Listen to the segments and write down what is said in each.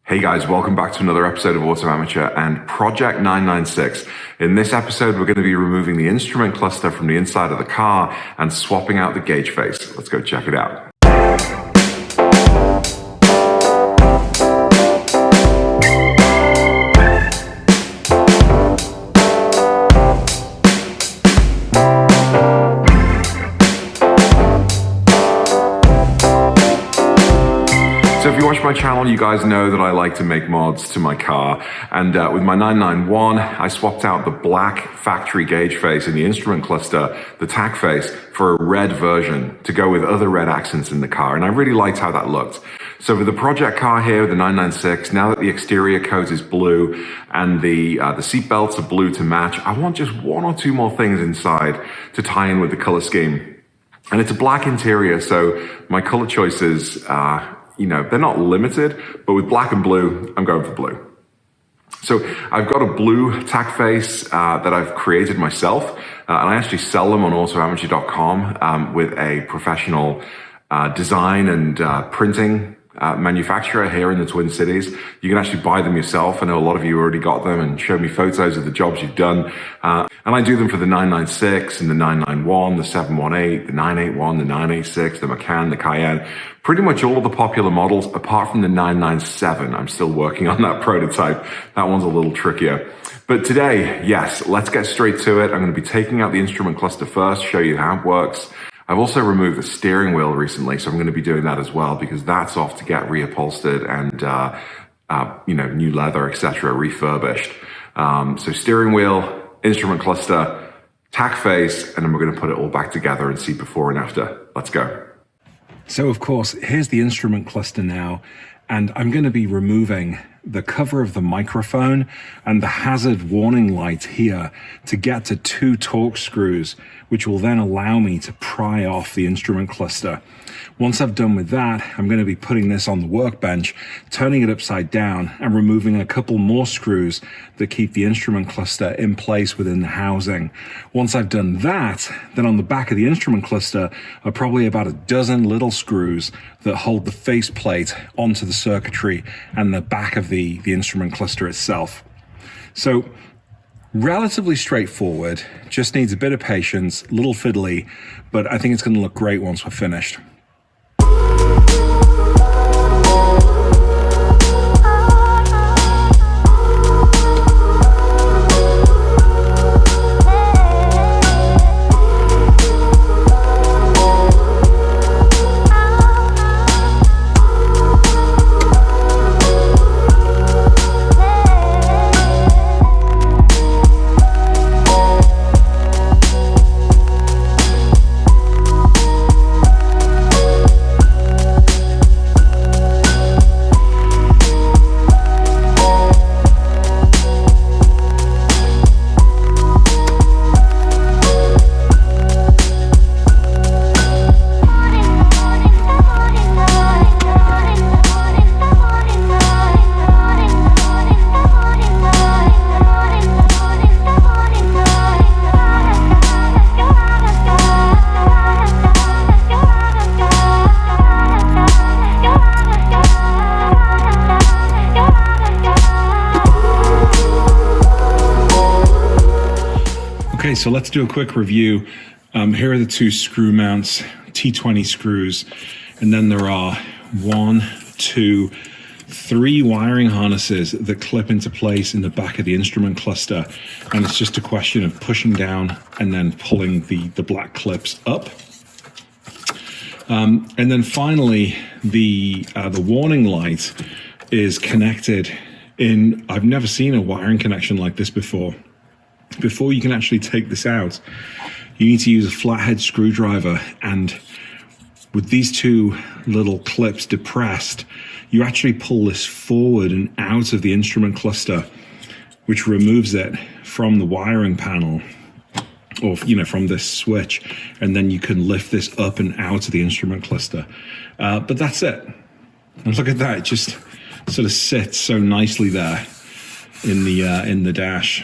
Hey guys, welcome back to another episode of Auto Amateur and Project 996. In this episode, we're going to be removing the instrument cluster from the inside of the car and swapping out the gauge face. Let's go check it out. So if you watch my channel, you guys know that I like to make mods to my car. And with my 991, I swapped out the black factory gauge face in the instrument cluster, the Tach face, for a red version to go with other red accents in the car. And I really liked how that looked. So for the project car here, the 996, now that the exterior coat is blue and the seat belts are blue to match, I want just one or two more things inside to tie in with the color scheme. And it's a black interior, so my color choices they're not limited, but with black and blue, I'm going for blue. So I've got a blue Tach face that I've created myself, and I actually sell them on autoamateur.com with a professional design and printing manufacturer here in the Twin Cities. You can actually buy them yourself. I know a lot of you already got them and showed me photos of the jobs you've done. And I do them for the 996 and the 991, the 718, the 981, the 986, the Macan, the Cayman, pretty much all of the popular models apart from the 997. I'm still working on that prototype. That one's a little trickier. But today, yes, let's get straight to it. I'm going to be taking out the instrument cluster first, show you how it works. I've also removed the steering wheel recently, so I'm going to be doing that as well because that's off to get reupholstered and new leather, etc., refurbished. So steering wheel, instrument cluster, Tach face, and then we're going to put it all back together and see before and after. Let's go. So of course, here's the instrument cluster now, and I'm going to be removing the cover of the microphone and the hazard warning light here to get to two Torx screws, which will then allow me to pry off the instrument cluster. Once I've done with that, I'm going to be putting this on the workbench, turning it upside down and removing a couple more screws that keep the instrument cluster in place within the housing. Once I've done that, then on the back of the instrument cluster are probably about a dozen little screws that hold the faceplate onto the circuitry and the back of the instrument cluster itself. So relatively straightforward, just needs a bit of patience, a little fiddly, but I think it's going to look great once we're finished. Okay, so let's do a quick review. Here are the two screw mounts, T20 screws, and then there are 1, 2, 3 wiring harnesses that clip into place in the back of the instrument cluster, and it's just a question of pushing down and then pulling the black clips up. And then finally, the warning light is connected in, I've never seen a wiring connection like this before. Before you can actually take this out, you need to use a flathead screwdriver, and with these two little clips depressed, you actually pull this forward and out of the instrument cluster, which removes it from the wiring panel, or from this switch, and then you can lift this up and out of the instrument cluster. But that's it. And look at that, it just sort of sits so nicely there in the dash.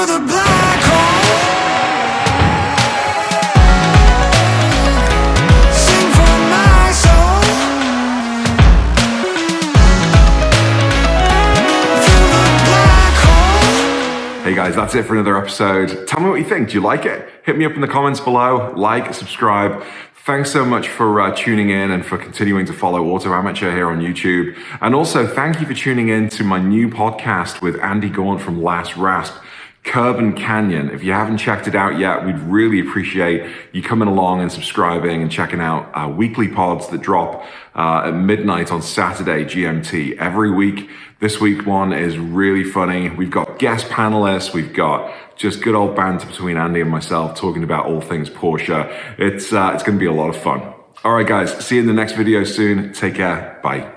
through the black hole. Sing for my soul. Through the black hole. Hey guys, that's it for another episode. Tell me what you think. Do you like it? Hit me up in the comments below. Like, subscribe. Thanks so much for tuning in and for continuing to follow Auto Amateur here on YouTube. And also, thank you for tuning in to my new podcast with Andy Gaunt from Last Rasp, Curb and Canyon. If you haven't checked it out yet, we'd really appreciate you coming along and subscribing and checking out our weekly pods that drop at midnight on Saturday GMT every week. This week one is really funny. We've got guest panelists. We've got just good old banter between Andy and myself talking about all things Porsche. It's going to be a lot of fun. All right, guys. See you in the next video soon. Take care. Bye.